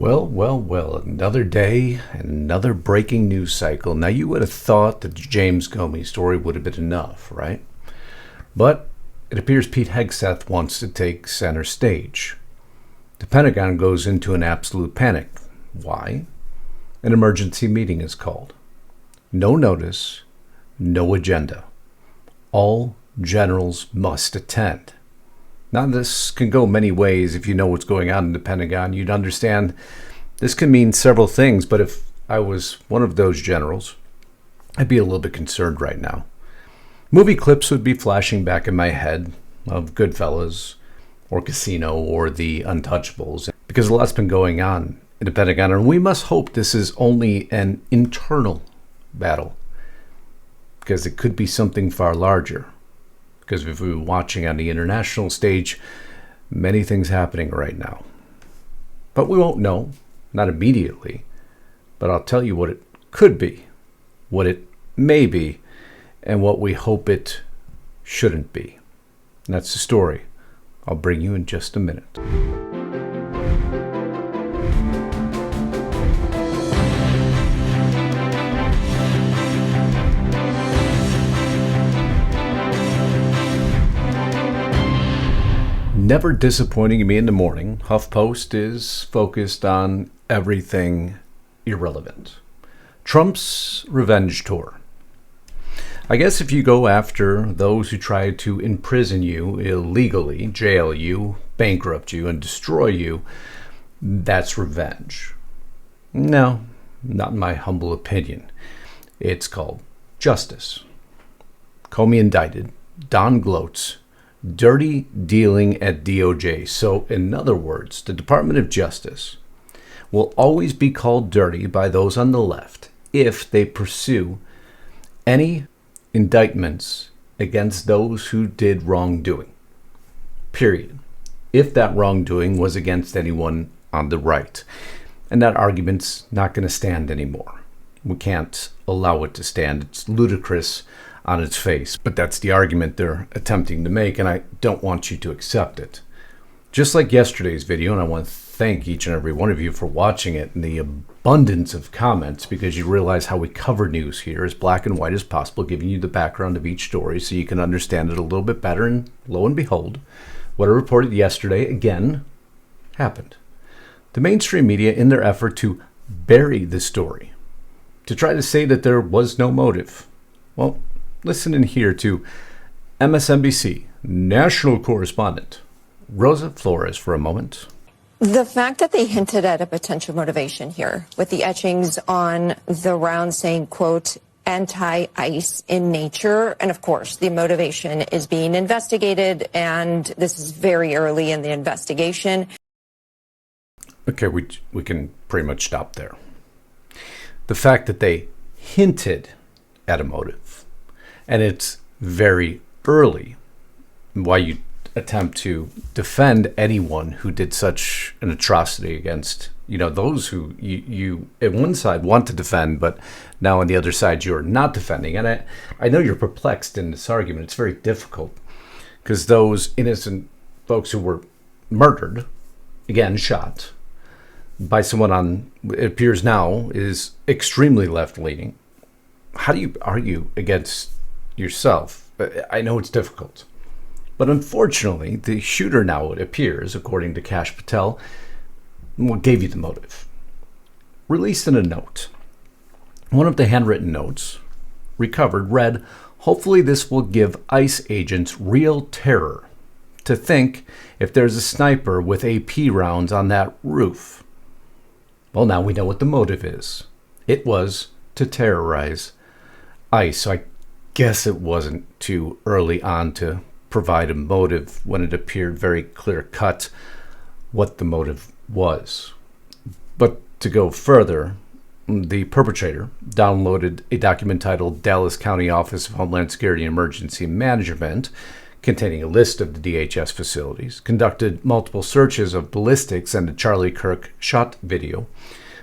Well, another day and another breaking news cycle. Now, you would have thought that the James Comey story would have been enough, right? But it appears Pete Hegseth wants to take center stage. The Pentagon goes into an absolute panic. Why? An emergency meeting is called. No notice, no agenda. All generals must attend. Now, this can go many ways. If you know what's going on in the Pentagon, you'd understand this can mean several things. But if I was one of those generals, I'd be a little bit concerned right now. Movie clips would be flashing back in my head of Goodfellas or Casino or the Untouchables, because a lot's been going on in the Pentagon, and we must hope this is only an internal battle, because it could be something far larger. Because if we were watching on the international stage, many things happening right now. But we won't know, not immediately. But I'll tell you what it could be, what it may be, and what we hope it shouldn't be. And that's the story I'll bring you in just a minute. Never disappointing me in the morning, HuffPost is focused on everything irrelevant. Trump's revenge tour. I guess if you go after those who try to imprison you illegally, jail you, bankrupt you, and destroy you, that's revenge. No, not in my humble opinion. It's called justice. Comey indicted, Don gloats, dirty dealing at DOJ. So, in other words, the Department of Justice will always be called dirty by those on the left if they pursue any indictments against those who did wrongdoing. Period. If that wrongdoing was against anyone on the right. And that argument's not going to stand anymore. We can't allow it to stand. It's ludicrous on its face, but that's the argument they're attempting to make, and I don't want you to accept it. Just like yesterday's video, and I want to thank each and every one of you for watching it and the abundance of comments, because you realize how we cover news here as black and white as possible, giving you the background of each story so you can understand it a little bit better, and lo and behold, what I reported yesterday, again, happened. The mainstream media, in their effort to bury the story, to try to say that there was no motive, well, listen in here to MSNBC national correspondent Rosa Flores for a moment. The fact that they hinted at a potential motivation here with the etchings on the round saying, quote, anti-ICE in nature. And of course, the motivation is being investigated, and this is very early in the investigation. Okay, we can pretty much stop there. The fact that they hinted at a motive, and it's very early, why you attempt to defend anyone who did such an atrocity against, those who you at one side want to defend, but now on the other side you're not defending. And I know you're perplexed in this argument. It's very difficult because those innocent folks who were murdered, again, shot by someone it appears now is extremely left-leaning. How do you argue against yourself? I know it's difficult. But unfortunately, the shooter now, it appears, according to Kash Patel, what gave you the motive. Released in a note. One of the handwritten notes recovered read, "Hopefully this will give ICE agents real terror to think if there's a sniper with AP rounds on that roof." Well, now we know what the motive is. It was to terrorize ICE. So I guess it wasn't too early on to provide a motive when it appeared very clear-cut what the motive was. But to go further, the perpetrator downloaded a document titled Dallas County Office of Homeland Security and Emergency Management, containing a list of the DHS facilities, conducted multiple searches of ballistics and the Charlie Kirk shot video.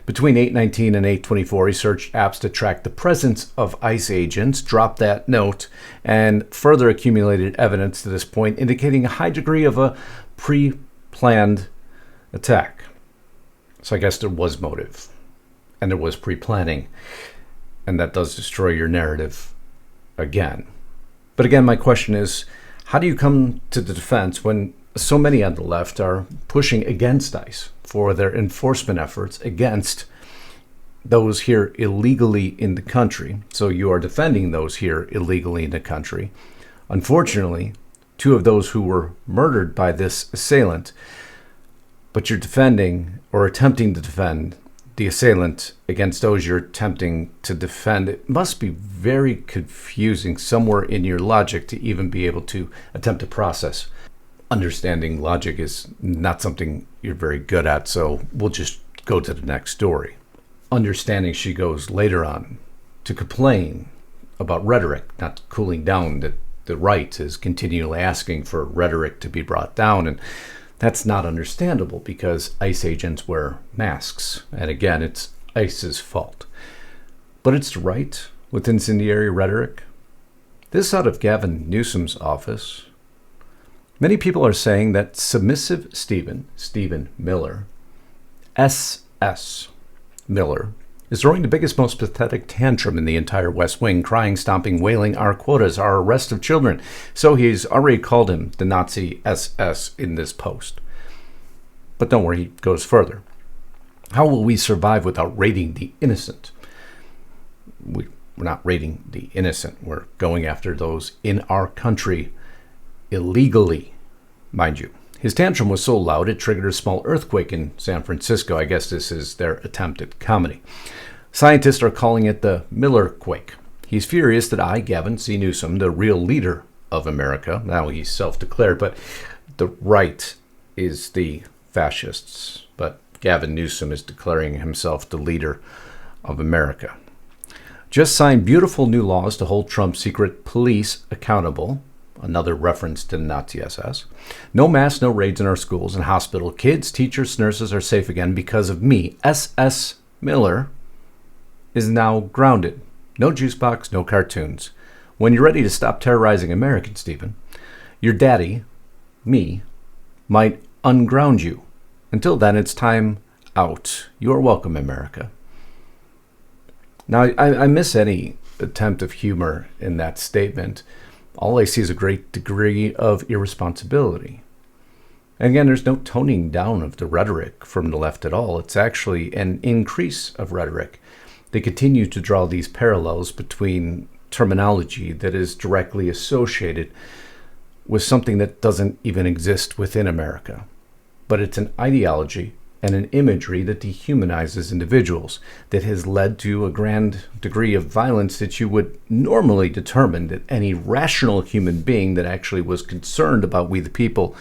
Between 8/19 and 8/24, he searched apps to track the presence of ICE agents, dropped that note, and further accumulated evidence to this point, indicating a high degree of a pre-planned attack. So I guess there was motive, and there was pre-planning, and that does destroy your narrative again. But again, my question is, how do you come to the defense when so many on the left are pushing against ICE for their enforcement efforts against those here illegally in the country? So you are defending those here illegally in the country. Unfortunately, two of those who were murdered by this assailant, but you're defending or attempting to defend the assailant against those you're attempting to defend. It must be very confusing somewhere in your logic to even be able to attempt to process. Understanding logic is not something you're very good at, so we'll just go to the next story. Understanding, she goes later on to complain about rhetoric not cooling down, that the right is continually asking for rhetoric to be brought down, and that's not understandable because ICE agents wear masks. And again, it's ICE's fault. But it's the right with incendiary rhetoric. This out of Gavin Newsom's office. Many people are saying that submissive Stephen Miller, SS Miller, is throwing the biggest, most pathetic tantrum in the entire West Wing, crying, stomping, wailing, our quotas, our arrest of children. So he's already called him the Nazi SS in this post. But don't worry, he goes further. How will we survive without raiding the innocent? We're not raiding the innocent. We're going after those in our country illegally, mind you. His tantrum was so loud it triggered a small earthquake in San Francisco. I guess this is their attempt at comedy. Scientists are calling it the Miller quake. He's furious that I, Gavin C. Newsom, the real leader of America, now he's self-declared, but the right is the fascists. But Gavin Newsom is declaring himself the leader of America. Just signed beautiful new laws to hold Trump's secret police accountable. Another reference to the Nazi SS. No masks, no raids in our schools and hospital. Kids, teachers, nurses are safe again because of me. SS Miller is now grounded. No juice box, no cartoons. When you're ready to stop terrorizing Americans, Stephen, your daddy, me, might unground you. Until then, it's time out. You're welcome, America. Now, I miss any attempt of humor in that statement. All I see is a great degree of irresponsibility. And again, there's no toning down of the rhetoric from the left at all. It's actually an increase of rhetoric. They continue to draw these parallels between terminology that is directly associated with something that doesn't even exist within America. But it's an ideology and an imagery that dehumanizes individuals, that has led to a grand degree of violence that you would normally determine that any rational human being that actually was concerned about we the people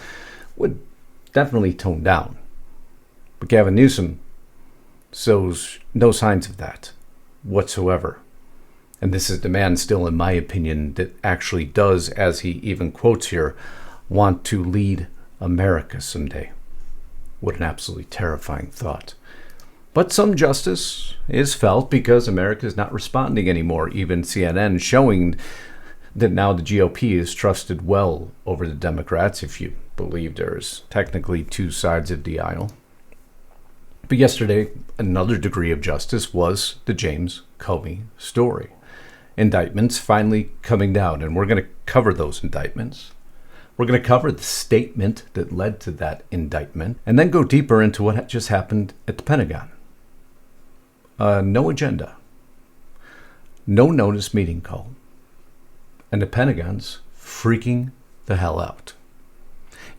would definitely tone down. But Gavin Newsom shows no signs of that whatsoever. And this is the man still, in my opinion, that actually does, as he even quotes here, want to lead America someday. What an absolutely terrifying thought. But some justice is felt because America is not responding anymore. Even CNN showing that now the GOP is trusted well over the Democrats, if you believe there's technically two sides of the aisle. But yesterday, another degree of justice was the James Comey story. Indictments finally coming down, and we're going to cover those indictments. We're going to cover the statement that led to that indictment, and then go deeper into what just happened at the Pentagon. No agenda. No notice meeting call. And the Pentagon's freaking the hell out.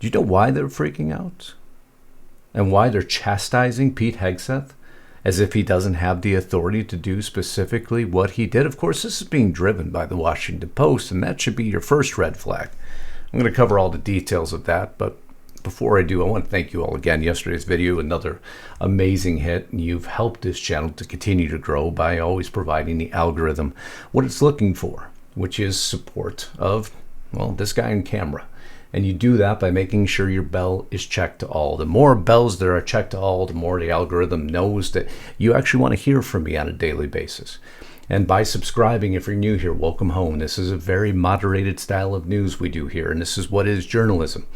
Do you know why they're freaking out? And why they're chastising Pete Hegseth as if he doesn't have the authority to do specifically what he did? Of course, this is being driven by the Washington Post, and that should be your first red flag. I'm going to cover all the details of that, but before I do, I want to thank you all again. Yesterday's video, another amazing hit, and you've helped this channel to continue to grow by always providing the algorithm what it's looking for, which is support of, well, this guy on camera. And you do that by making sure your bell is checked to all. The more bells that are checked to all, the more the algorithm knows that you actually want to hear from me on a daily basis. And by subscribing, if you're new here, welcome home. This is a very moderated style of news we do here, and this is what is journalism.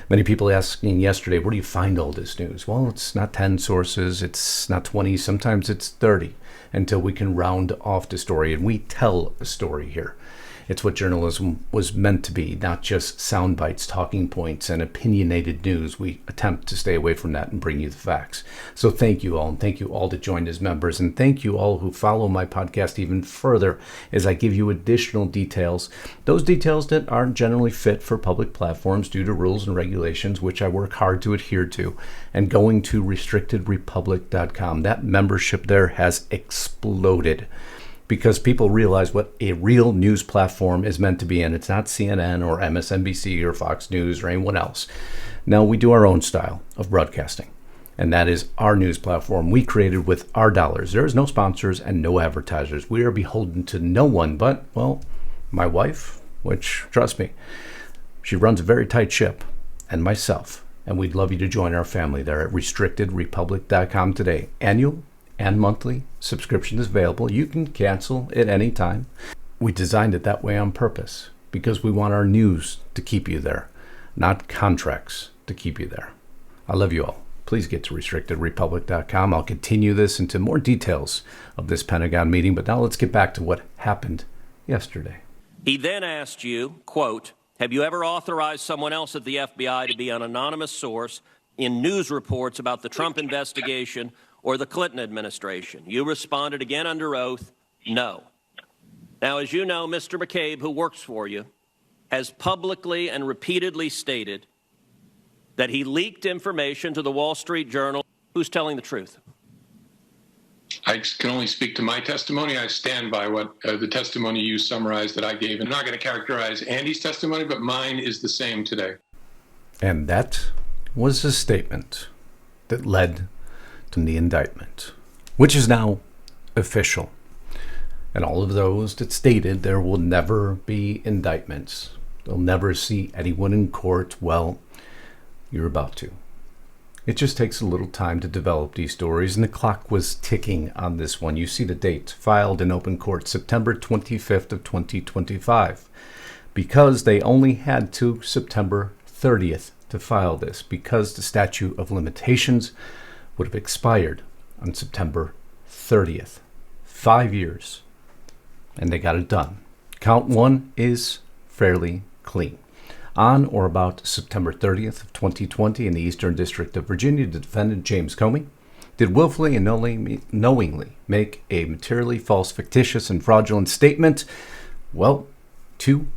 Many people asking yesterday, where do you find all this news? Well, it's not 10 sources, it's not 20, sometimes it's 30, until we can round off the story, and we tell a story here. It's what journalism was meant to be, not just sound bites, talking points, and opinionated news. We attempt to stay away from that and bring you the facts. So thank you all, and thank you all that joined as members, and thank you all who follow my podcast even further as I give you additional details, those details that aren't generally fit for public platforms due to rules and regulations, which I work hard to adhere to, and going to restrictedrepublic.com. That membership there has exploded, because people realize what a real news platform is meant to be, and it's not CNN or MSNBC or Fox News or anyone else. Now, we do our own style of broadcasting, and that is our news platform we created with our dollars. There is no sponsors and no advertisers. We are beholden to no one but, well, my wife, which, trust me, she runs a very tight ship, and myself, and we'd love you to join our family there at restrictedrepublic.com today. Annual and monthly subscription is available. You can cancel at any time. We designed it that way on purpose because we want our news to keep you there, not contracts to keep you there. I love you all. Please get to restrictedrepublic.com. I'll continue this into more details of this Pentagon meeting, but now let's get back to what happened yesterday. He then asked you, quote, have you ever authorized someone else at the FBI to be an anonymous source in news reports about the Trump investigation or the Clinton administration? You responded again under oath, no. Now, as you know, Mr. McCabe, who works for you, has publicly and repeatedly stated that he leaked information to the Wall Street Journal. Who's telling the truth? I can only speak to my testimony. I stand by what the testimony you summarized that I gave. I'm not going to characterize Andy's testimony, but mine is the same today. And that was a statement that led to the indictment, which is now official. And all of those that stated there will never be indictments, they'll never see anyone in court, well, you're about to. It just takes a little time to develop these stories, and the clock was ticking on this one. You see the date, filed in open court, September 25th of 2025, because they only had to September 30th to file this, because the statute of limitations would have expired on September 30th. 5 years. And they got it done. Count one is fairly clean. On or about September 30th of 2020 in the Eastern District of Virginia, the defendant James Comey did willfully and knowingly make a materially false, fictitious, and fraudulent statement, well, to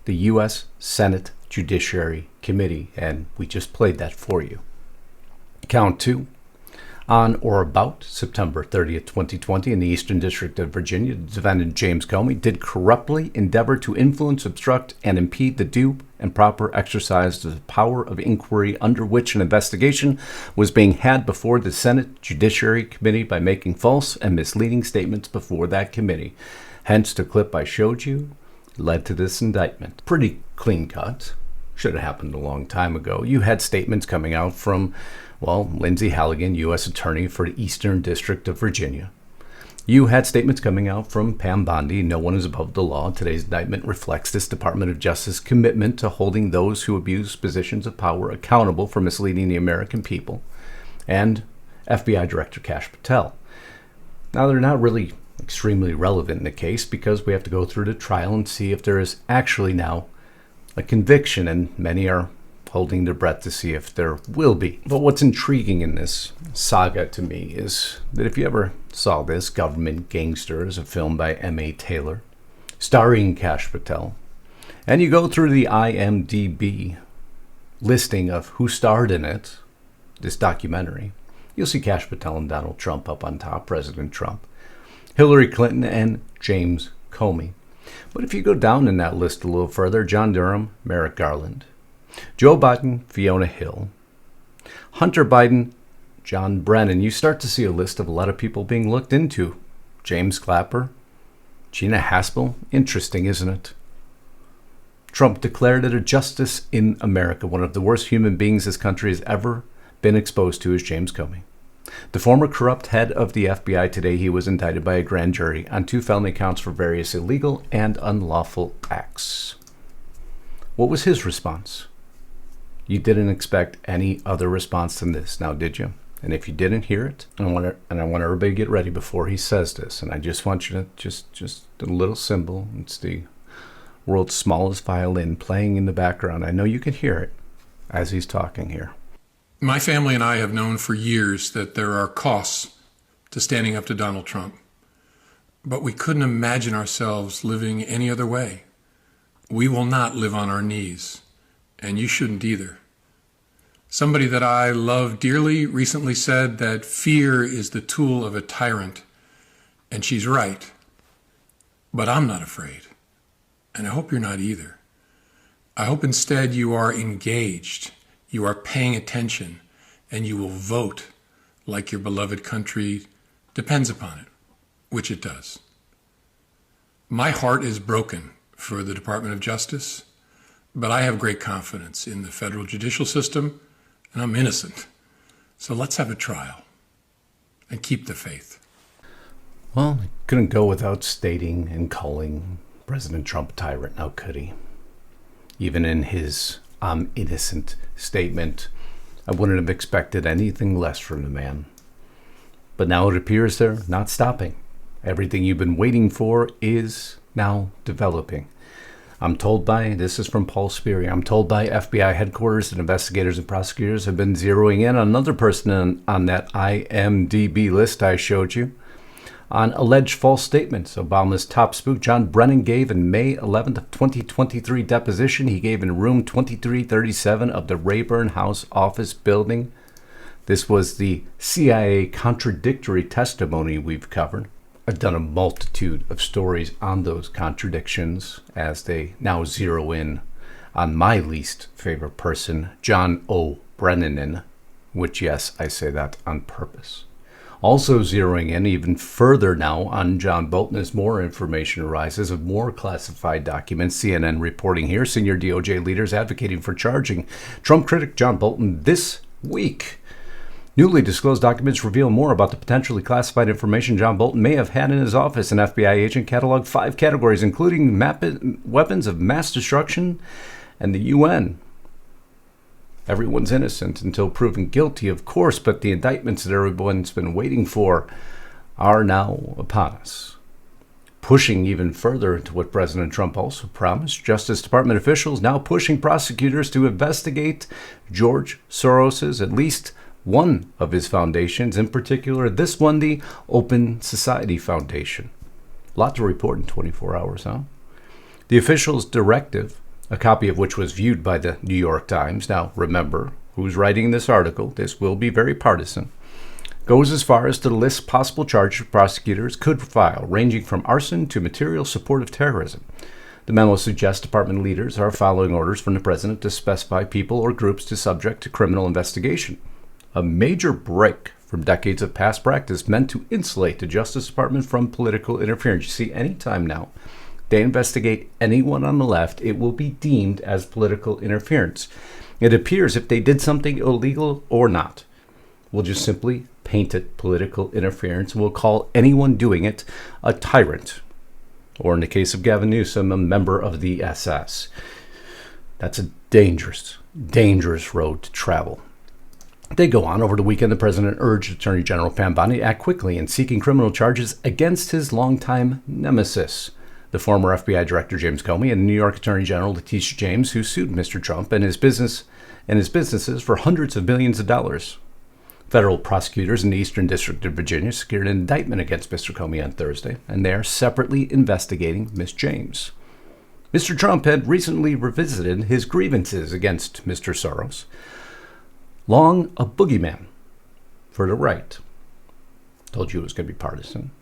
the U.S. Senate Judiciary Committee. And we just played that for you. Count two. On or about September 30th, 2020, in the Eastern District of Virginia, the defendant James Comey did corruptly endeavor to influence, obstruct, and impede the due and proper exercise of the power of inquiry under which an investigation was being had before the Senate Judiciary Committee by making false and misleading statements before that committee. Hence, the clip I showed you led to this indictment. Pretty clean cut. Should have happened a long time ago. You had statements coming out from, well, Lindsay Halligan, U.S. Attorney for the Eastern District of Virginia. You had statements coming out from Pam Bondi, no one is above the law. Today's indictment reflects this Department of Justice commitment to holding those who abuse positions of power accountable for misleading the American people. And FBI Director Kash Patel. Now, they're not really extremely relevant in the case because we have to go through the trial and see if there is actually now a conviction, and many are holding their breath to see if there will be. But what's intriguing in this saga to me is that if you ever saw this, Government Gangsters, a film by M.A. Taylor, starring Kash Patel, and you go through the IMDb listing of who starred in it, this documentary, you'll see Kash Patel and Donald Trump up on top, President Trump, Hillary Clinton, and James Comey. But if you go down in that list a little further, John Durham, Merrick Garland, Joe Biden, Fiona Hill, Hunter Biden, John Brennan, you start to see a list of a lot of people being looked into. James Clapper, Gina Haspel. Interesting, isn't it? Trump declared it a justice in America. One of the worst human beings this country has ever been exposed to is James Comey. The former corrupt head of the FBI, today he was indicted by a grand jury on 2 felony counts for various illegal and unlawful acts. What was his response? You didn't expect any other response than this, now did you? And if you didn't hear it, I want everybody to get ready before he says this, and I just want you to just a little symbol. It's the world's smallest violin playing in the background. I know you can hear it as he's talking here. My family and I have known for years that there are costs to standing up to Donald Trump, but we couldn't imagine ourselves living any other way. We will not live on our knees, and you shouldn't either. Somebody that I love dearly recently said that fear is the tool of a tyrant, and she's right. But I'm not afraid, and I hope you're not either. I hope instead you are engaged, you are paying attention, and you will vote like your beloved country depends upon it, which it does. My heart is broken for the Department of Justice, but I have great confidence in the federal judicial system, and I'm innocent. So let's have a trial and keep the faith. Well, I couldn't go without stating and calling President Trump a tyrant, now could he? Even in his "I'm innocent" statement, I wouldn't have expected anything less from the man. But now it appears they're not stopping. Everything you've been waiting for is now developing. I'm told this is from Paul Sperry, I'm told by FBI headquarters that investigators and prosecutors have been zeroing in on another person on that IMDb list I showed you on alleged false statements Obama's top spook John Brennan gave in May 11th of 2023 deposition he gave in room 2337 of the Rayburn House office building. This was the CIA contradictory testimony we've covered. I've done a multitude of stories on those contradictions as they now zero in on my least favorite person, John O. Brennan, which, yes, I say that on purpose. Also zeroing in even further now on John Bolton as more information arises of more classified documents. CNN reporting here, senior DOJ leaders advocating for charging Trump critic John Bolton this week. Newly disclosed documents reveal more about the potentially classified information John Bolton may have had in his office. An FBI agent cataloged 5 categories, including weapons of mass destruction and the UN. Everyone's innocent until proven guilty, of course, but the indictments that everyone's been waiting for are now upon us. Pushing even further into what President Trump also promised, Justice Department officials now pushing prosecutors to investigate George Soros's, at least one of his foundations, in particular this one, the Open Society Foundation. A lot to report in 24 hours, huh? The official's directive, a copy of which was viewed by the New York Times, now remember who's writing this article, this will be very partisan, goes as far as to list possible charges prosecutors could file, ranging from arson to material support of terrorism. The memo suggests department leaders are following orders from the president to specify people or groups to subject to criminal investigation. A major break from decades of past practice meant to insulate the Justice Department from political interference. You see, anytime now they investigate anyone on the left, it will be deemed as political interference. It appears if they did something illegal or not, we'll just simply paint it political interference, and we'll call anyone doing it a tyrant, or in the case of Gavin Newsom, a member of the SS. That's a dangerous, dangerous road to travel. They go on. Over the weekend, the president urged Attorney General Pam Bondi to act quickly in seeking criminal charges against his longtime nemesis, the former FBI Director James Comey, and New York Attorney General WTH James, who sued Mr. Trump and his businesses for hundreds of millions of dollars. Federal prosecutors in the Eastern District of Virginia secured an indictment against Mr. Comey on Thursday, and they are separately investigating Ms. James. Mr. Trump had recently revisited his grievances against Mr. Soros, long a boogeyman for the right. Told you it was going to be partisan.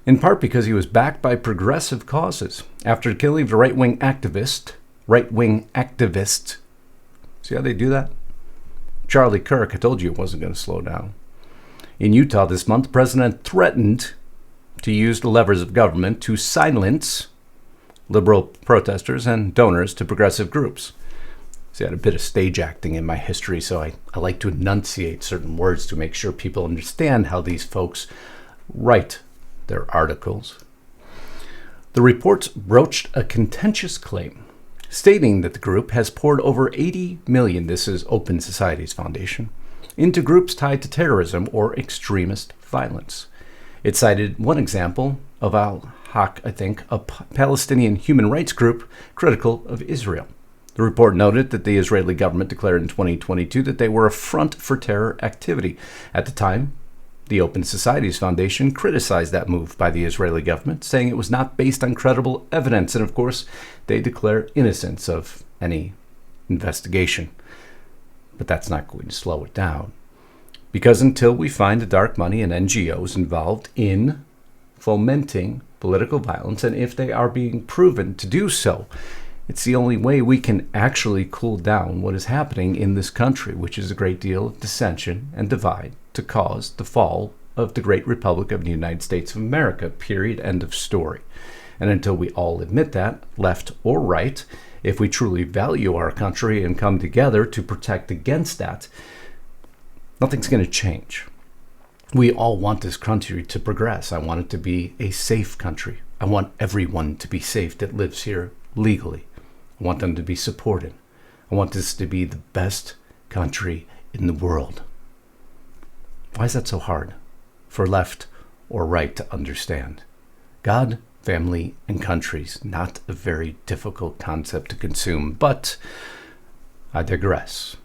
In part because he was backed by progressive causes. After the killing of the right-wing activist, see how they do that? Charlie Kirk, I told you it wasn't going to slow down. In Utah this month, the president threatened to use the levers of government to silence liberal protesters and donors to progressive groups. See, I had a bit of stage acting in my history, so I like to enunciate certain words to make sure people understand how these folks write their articles. The reports broached a contentious claim, stating that the group has poured over $80 million, this is Open Society's foundation, into groups tied to terrorism or extremist violence. It cited one example of Al-Haq, a Palestinian human rights group critical of Israel. The report noted that the Israeli government declared in 2022 that they were a front for terror activity. At the time, the Open Society's foundation criticized that move by the Israeli government, saying it was not based on credible evidence, and of course, they declare innocence of any investigation. But that's not going to slow it down. Because until we find the dark money and NGOs involved in fomenting political violence, and if they are being proven to do so, it's the only way we can actually cool down what is happening in this country, which is a great deal of dissension and divide to cause the fall of the great Republic of the United States of America, period, end of story. And until we all admit that, left or right, if we truly value our country and come together to protect against that, nothing's going to change. We all want this country to progress. I want it to be a safe country. I want everyone to be safe that lives here legally. I want them to be supported. I want this to be the best country in the world. Why is that so hard for left or right to understand? God, family, and country's not a very difficult concept to consume, but I digress.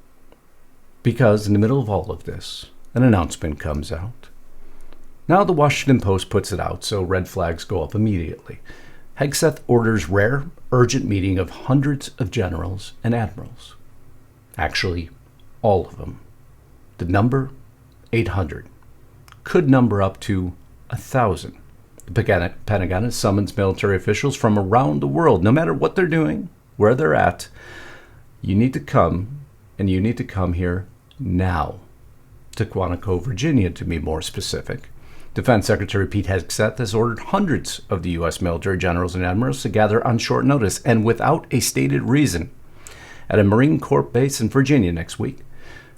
Because in the middle of all of this, an announcement comes out. Now the Washington Post puts it out, so red flags go up immediately. Hegseth orders rare, urgent meeting of hundreds of generals and admirals. Actually, all of them. The number, 800. Could number up to 1,000. The Pentagon has summoned military officials from around the world. No matter what they're doing, where they're at, you need to come, and you need to come here now. To Quantico, Virginia, to be more specific. Defense Secretary Pete Hegseth has ordered hundreds of the U.S. military generals and admirals to gather on short notice and without a stated reason at a Marine Corps base in Virginia next week,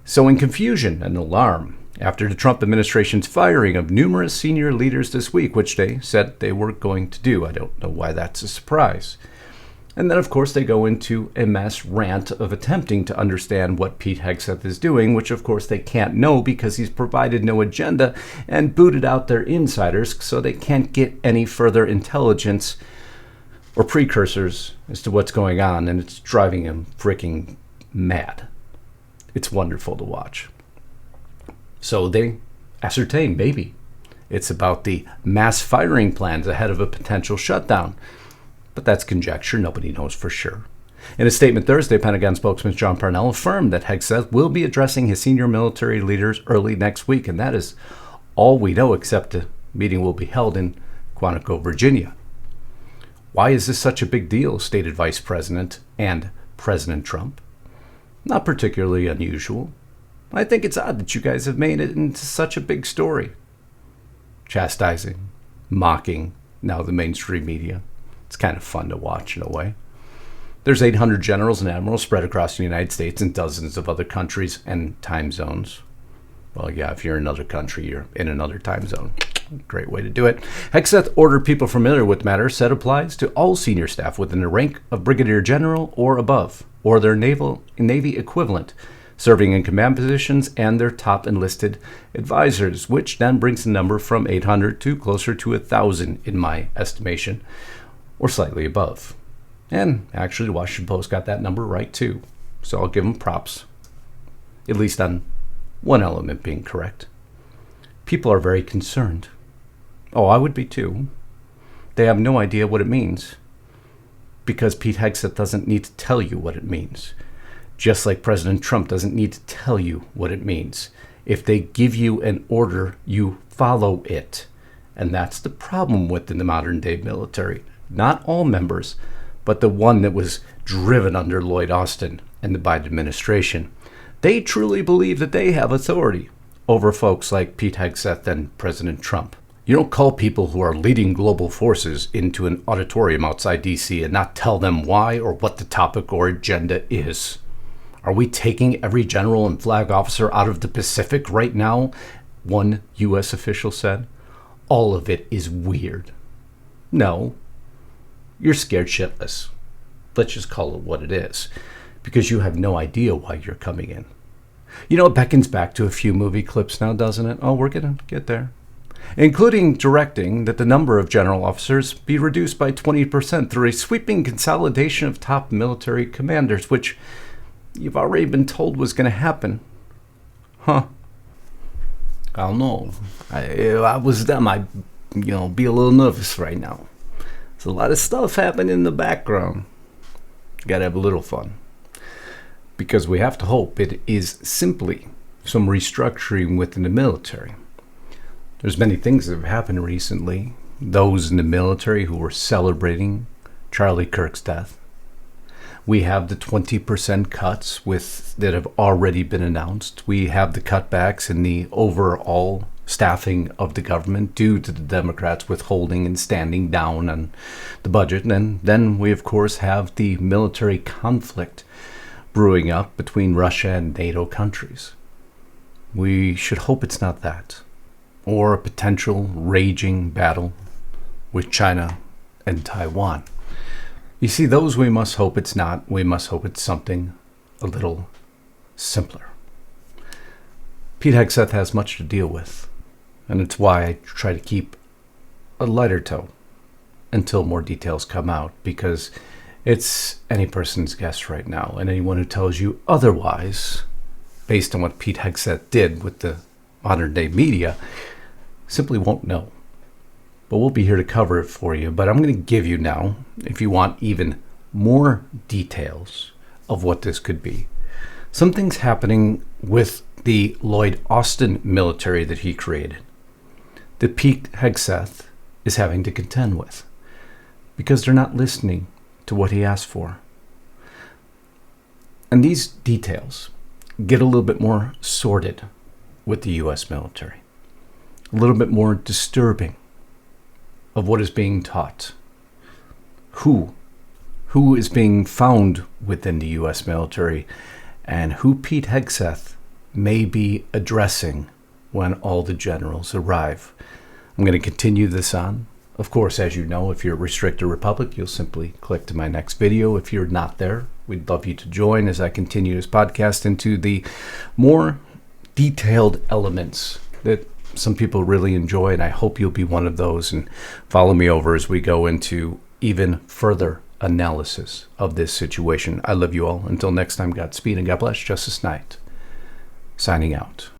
sowing confusion and alarm after the Trump administration's firing of numerous senior leaders this week, which they said they were going to do. I don't know why that's a surprise. And then, of course, they go into a mass rant of attempting to understand what Pete Hegseth is doing, which, of course, they can't know because he's provided no agenda and booted out their insiders, so they can't get any further intelligence or precursors as to what's going on, and it's driving him freaking mad. It's wonderful to watch. So they ascertain, maybe, it's about the mass firing plans ahead of a potential shutdown. But that's conjecture. Nobody knows for sure. In a statement Thursday, Pentagon spokesman John Brennan affirmed that Hegseth will be addressing his senior military leaders early next week, and that is all we know, except the meeting will be held in Quantico, Virginia. Why is this such a big deal? Stated Vice President and President Trump. Not particularly unusual. I think it's odd that you guys have made it into such a big story. Chastising, mocking, now the mainstream media. It's kind of fun to watch in a way. There's 800 generals and admirals spread across the United States and dozens of other countries and time zones. Well, yeah, if you're in another country, you're in another time zone. Great way to do it. Hegseth ordered people familiar with the matter said applies to all senior staff within the rank of brigadier general or above, or their Navy equivalent, serving in command positions, and their top enlisted advisors, which then brings the number from 800 to closer to 1,000 in my estimation, or slightly above. And actually, the Washington Post got that number right too. So I'll give them props, at least on one element being correct. People are very concerned. Oh, I would be too. They have no idea what it means, because Pete Hegseth doesn't need to tell you what it means. Just like President Trump doesn't need to tell you what it means. If they give you an order, you follow it. And that's the problem within the modern day military. Not all members, but the one that was driven under Lloyd Austin and the Biden administration. They truly believe that they have authority over folks like Pete Hegseth and President Trump. You don't call people who are leading global forces into an auditorium outside D.C. and not tell them why or what the topic or agenda is. Are we taking every general and flag officer out of the Pacific right now? One U.S. official said. All of it is weird. No, you're scared shitless. Let's just call it what it is, because you have no idea why you're coming in. You know, it beckons back to a few movie clips now, doesn't it? Oh, we're going to get there. Including directing that the number of general officers be reduced by 20% through a sweeping consolidation of top military commanders, which you've already been told was going to happen. Huh. I don't know. If I was them, I'd, be a little nervous right now. There's a lot of stuff happening in the background. Gotta have a little fun. Because we have to hope it is simply some restructuring within the military. There's many things that have happened recently. Those in the military who were celebrating Charlie Kirk's death. We have the 20% cuts that have already been announced. We have the cutbacks in the overall staffing of the government due to the Democrats withholding and standing down on the budget. And then we, of course, have the military conflict brewing up between Russia and NATO countries. We should hope it's not that, or a potential raging battle with China and Taiwan. You see, those we must hope it's not. We must hope it's something a little simpler. Pete Hegseth has much to deal with, and it's why I try to keep a lighter tone until more details come out, because it's any person's guess right now, and anyone who tells you otherwise, based on what Pete Hegseth did with the modern-day media, simply won't know. But we'll be here to cover it for you. But I'm going to give you now, if you want even more details of what this could be, some things happening with the Lloyd Austin military that he created, that Pete Hegseth is having to contend with, because they're not listening to what he asked for. And these details get a little bit more sordid with the U.S. military, a little bit more disturbing of what is being taught, who is being found within the U.S. military, and who Pete Hegseth may be addressing when all the generals arrive. I'm going to continue this on. Of course, as you know, if you're a restricted republic, you'll simply click to my next video. If you're not there, we'd love you to join as I continue this podcast into the more detailed elements that some people really enjoy, and I hope you'll be one of those and follow me over as we go into even further analysis of this situation. I love you all. Until next time, Godspeed and God bless. Justus Knight, signing out.